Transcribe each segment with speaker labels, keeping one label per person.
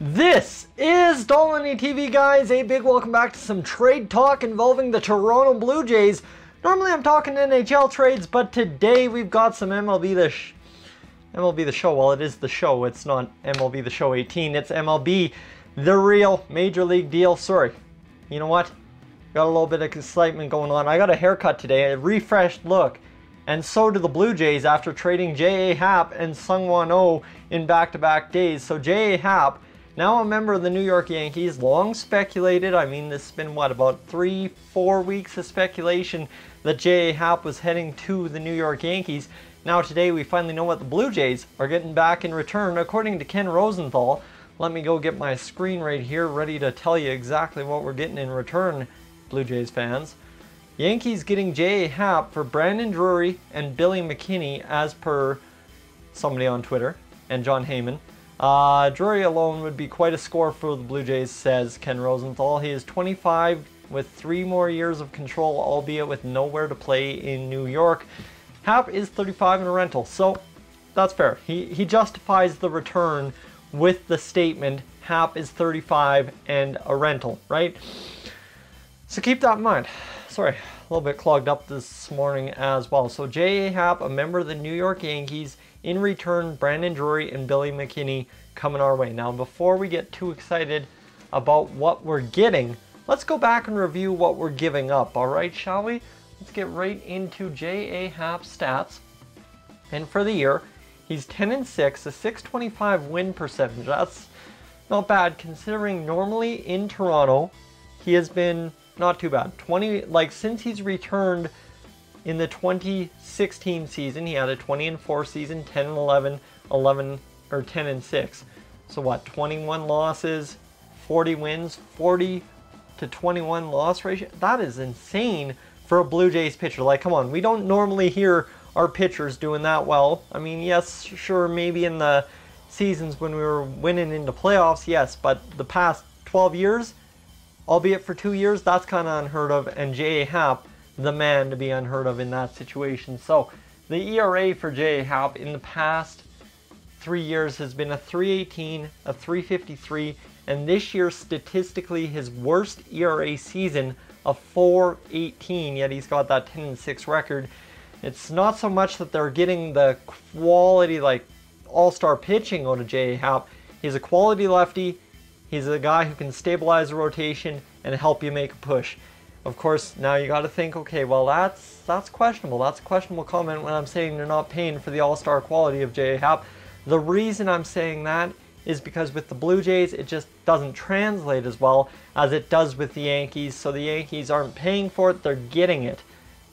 Speaker 1: This is Dolany TV, guys. A big welcome back to some trade talk involving the Toronto Blue Jays. Normally I'm talking NHL trades, but today we've got some MLB The Show. Well, it is The Show. It's not MLB The Show 18. It's MLB The Real Major League Deal. Sorry. You know what? Got a little bit of excitement going on. I got a haircut today, a refreshed look. And so do the Blue Jays after trading JA Happ and Sungwon Oh in back-to-back days. So JA Happ, now a member of the New York Yankees, long speculated, I mean this has been what, about 3-4 weeks of speculation that JA Happ was heading to the New York Yankees. Now today we finally know what the Blue Jays are getting back in return. According to Ken Rosenthal, let me go get my screen right here ready to tell you exactly what we're getting in return, Blue Jays fans. Yankees getting JA Happ for Brandon Drury and Billy McKinney, as per somebody on Twitter, and John Heyman. Drury alone would be quite a score for the Blue Jays, says Ken Rosenthal. He is 25 with 3 more years of control, albeit with nowhere to play in New York. Happ is 35 and a rental, so that's fair. He justifies the return with the statement, Happ is 35 and a rental, right? So keep that in mind. Sorry, a little bit clogged up this morning as well. So JA Happ, a member of the New York Yankees. In return, Brandon Drury and Billy McKinney coming our way. Now, before we get too excited about what we're getting, let's go back and review what we're giving up, all right, shall we? Let's get right into JA Happ's stats. And for the year, he's 10-6, a .625 win percentage. That's not bad, considering normally in Toronto, he has been not too bad. Since he's returned in the 2016 season, he had a 20-4 season, 10-11, 10-6. So what, 21 losses, 40 wins, 40 to 21 loss ratio? That is insane for a Blue Jays pitcher. Like, come on, we don't normally hear our pitchers doing that well. I mean, yes, sure, maybe in the seasons when we were winning into playoffs, yes, but the past 12 years, albeit for 2 years, that's kind of unheard of, and JA Happ, the man to be unheard of in that situation. So the ERA for JA Happ in the past 3 years has been a .318, a .353, and this year statistically his worst ERA season of .418, yet he's got that 10-6 record. It's not so much that they're getting the quality, like all-star pitching out of JA Happ. He's a quality lefty. He's a guy who can stabilize the rotation and help you make a push. Of course, now you got to think, okay, well that's questionable. That's a questionable comment when I'm saying they're not paying for the all-star quality of JA Happ. The reason I'm saying that is because with the Blue Jays, it just doesn't translate as well as it does with the Yankees. So the Yankees aren't paying for it, they're getting it,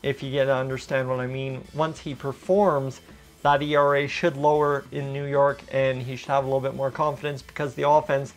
Speaker 1: if you get to understand what I mean. Once he performs, that ERA should lower in New York, and he should have a little bit more confidence because the offense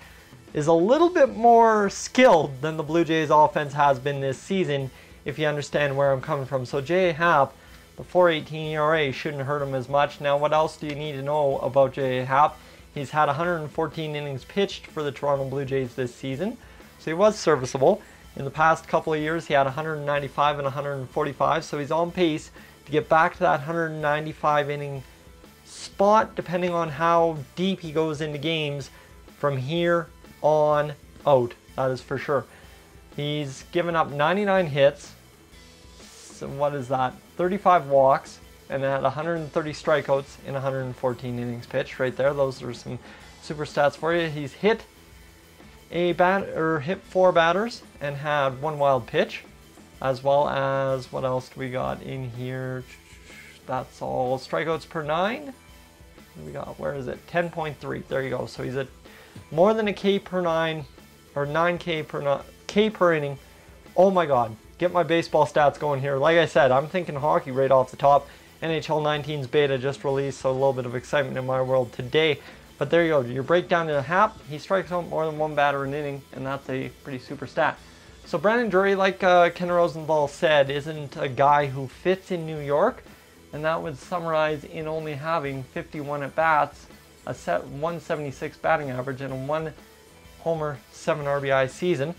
Speaker 1: is a little bit more skilled than the Blue Jays offense has been this season, if you understand where I'm coming from. So JA Happ, the .418 ERA shouldn't hurt him as much. Now, what else do you need to know about JA Happ? He's had 114 innings pitched for the Toronto Blue Jays this season, so he was serviceable. In the past couple of years, he had 195 and 145, so he's on pace to get back to that 195 inning spot, depending on how deep he goes into games from here on out, that is for sure. He's given up 99 hits, so what is that, 35 walks, and had 130 strikeouts in 114 innings pitched right there. Those are some super stats for you. He's hit 4 batters and had 1 wild pitch, as well as, what else do we got in here? That's all. Strikeouts per 9. We got, where is it, 10.3. There you go. So he's at more than a K per 9, or 9K per inning. Oh my God, get my baseball stats going here. Like I said, I'm thinking hockey right off the top. NHL 19's beta just released, so a little bit of excitement in my world today. But there you go, your breakdown to Happ. He strikes out more than 1 batter an inning, and that's a pretty super stat. So Brandon Drury, like Ken Rosenthal said, isn't a guy who fits in New York, and that would summarize in only having 51 at-bats, a 176 batting average, and a 1 homer, 7 RBI season.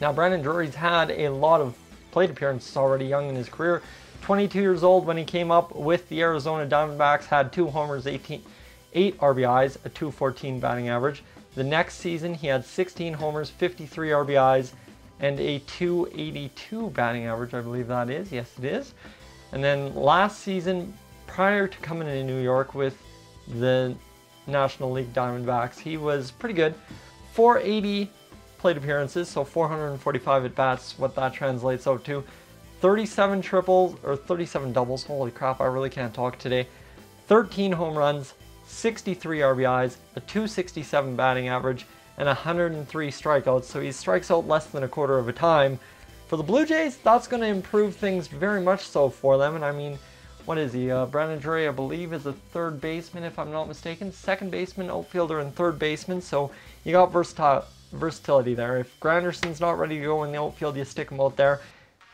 Speaker 1: Now, Brandon Drury's had a lot of plate appearances already young in his career. 22 years old when he came up with the Arizona Diamondbacks, had 2 homers, 8 RBIs, a .214 batting average. The next season, he had 16 homers, 53 RBIs, and a .282 batting average, I believe that is. Yes, it is. And then last season, prior to coming to New York with the National League Diamondbacks, he was pretty good. 480 plate appearances, so 445 at-bats, what that translates out to. 37 triples, or 37 doubles, holy crap, I really can't talk today. 13 home runs, 63 RBIs, a .267 batting average, and 103 strikeouts, so he strikes out less than a quarter of a time. For the Blue Jays, that's going to improve things very much so for them, and I mean, what is he? Brandon Drury, I believe, is a third baseman, if I'm not mistaken. Second baseman, outfielder, and third baseman, so you got versatility there. If Granderson's not ready to go in the outfield, you stick him out there.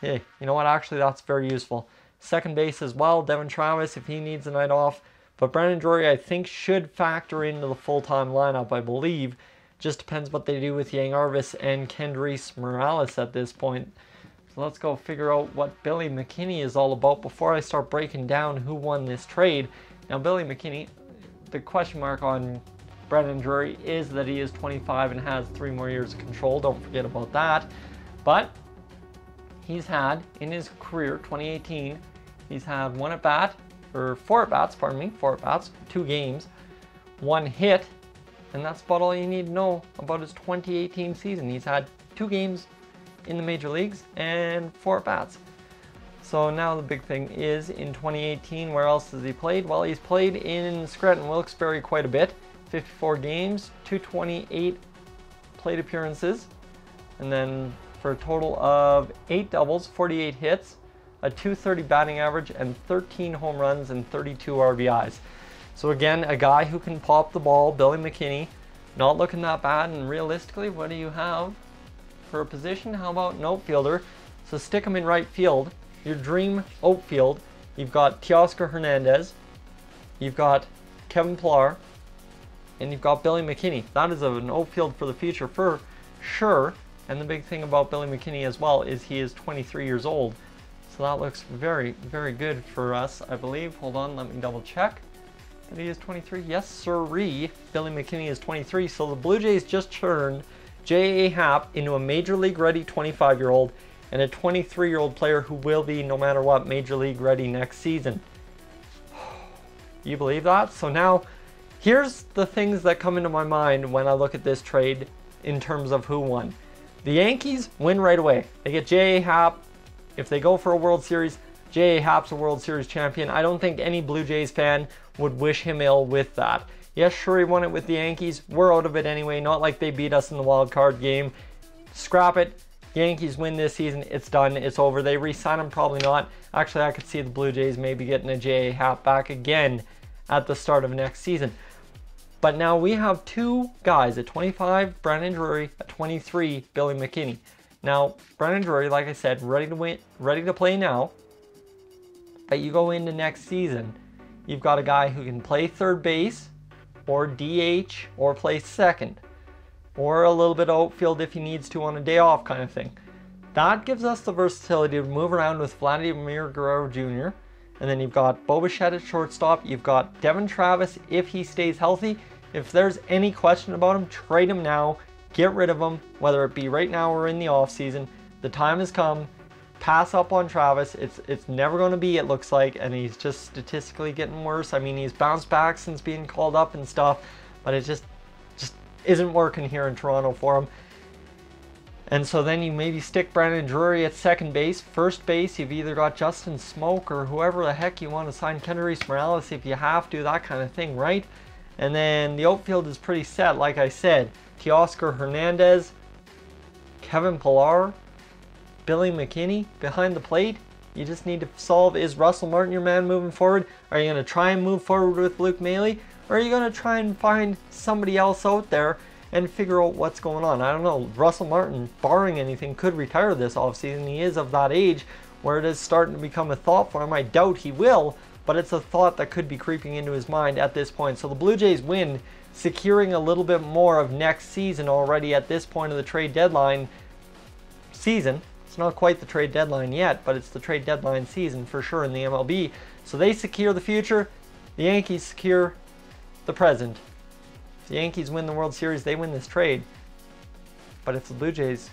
Speaker 1: Hey, you know what? Actually, that's very useful. Second base as well, Devin Travis, if he needs a night off. But Brandon Drury, I think, should factor into the full-time lineup, I believe. Just depends what they do with Yang Arvis and Kendrys Morales at this point. So let's go figure out what Billy McKinney is all about before I start breaking down who won this trade. Now, Billy McKinney, the question mark on Brandon Drury is that he is 25 and has 3 more years of control. Don't forget about that. But he's had, in his career, 2018, he's had 4 at-bats, 2 games, 1 hit, and that's about all you need to know about his 2018 season. He's had 2 games in the major leagues and 4 at-bats. So now the big thing is, in 2018, where else has he played? Well, he's played in Scranton-Wilkes-Barre quite a bit. 54 games, 228 plate appearances, and then for a total of 8 doubles, 48 hits, a .230 batting average, and 13 home runs and 32 RBIs. So again, a guy who can pop the ball, Billy McKinney, not looking that bad, and realistically, what do you have for a position? How about an outfielder? So stick him in right field. Your dream outfield, you've got Teoscar Hernandez, you've got Kevin Pillar, and you've got Billy McKinney. That is an outfield for the future for sure. And the big thing about Billy McKinney as well is he is 23 years old. So that looks very, very good for us, I believe. Hold on, let me double check. And he is 23. Yes, sirree. Billy McKinney is 23. So the Blue Jays just turned JA Happ into a Major League ready 25-year-old and a 23-year-old player who will be, no matter what, Major League ready next season. You believe that? So now, here's the things that come into my mind when I look at this trade in terms of who won. The Yankees win right away. They get JA Happ. If they go for a World Series, JA Happ's a World Series champion. I don't think any Blue Jays fan would wish him ill with that. Yes, sure, he won it with the Yankees. We're out of it anyway. Not like they beat us in the wild card game. Scrap it. Yankees win this season. It's done. It's over. They re-sign him? Probably not. Actually, I could see the Blue Jays maybe getting a JA Happ back again at the start of next season. But now we have 2 guys, at 25, Brandon Drury, at 23, Billy McKinney. Now, Brandon Drury, like I said, ready to win, ready to play now. But you go into next season, you've got a guy who can play third base, or DH, or play second, or a little bit of outfield if he needs to on a day off kind of thing. That gives us the versatility to move around with Vladimir Guerrero Jr., and then you've got Bo Bichette at shortstop. You've got Devin Travis if he stays healthy. If there's any question about him, trade him now. Get rid of him, whether it be right now or in the offseason. The time has come. Pass up on Travis. It's never going to be, it looks like, and he's just statistically getting worse. I mean, he's bounced back since being called up and stuff, but it just isn't working here in Toronto for him. And so then you maybe stick Brandon Drury at second base. First base, you've either got Justin Smoke or whoever the heck you want to sign, Kendrys Morales if you have to, that kind of thing, right? And then the outfield is pretty set, like I said. Teoscar Hernandez, Kevin Pillar, Billy McKinney behind the plate. You just need to solve, is Russell Martin your man moving forward? Are you going to try and move forward with Luke Maile? Or are you going to try and find somebody else out there and figure out what's going on? I don't know. Russell Martin, barring anything, could retire this offseason. He is of that age where it is starting to become a thought for him. I doubt he will, but it's a thought that could be creeping into his mind at this point. So the Blue Jays win, securing a little bit more of next season already at this point of the trade deadline season. It's not quite the trade deadline yet, but it's the trade deadline season for sure in the MLB. So they secure the future. The Yankees secure the present If the Yankees win the World Series, they win this trade. But if the Blue Jays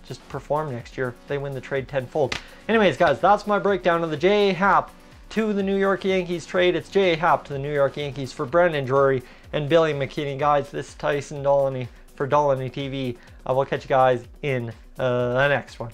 Speaker 1: just perform next year, they win the trade tenfold. Anyways, guys, that's my breakdown of the JA Happ to the New York Yankees trade. It's JA Happ to the New York Yankees for Brendan Drury and Billy McKinney. Guys, this is Tyson Dolany for Dolany TV. I will catch you guys in the next one.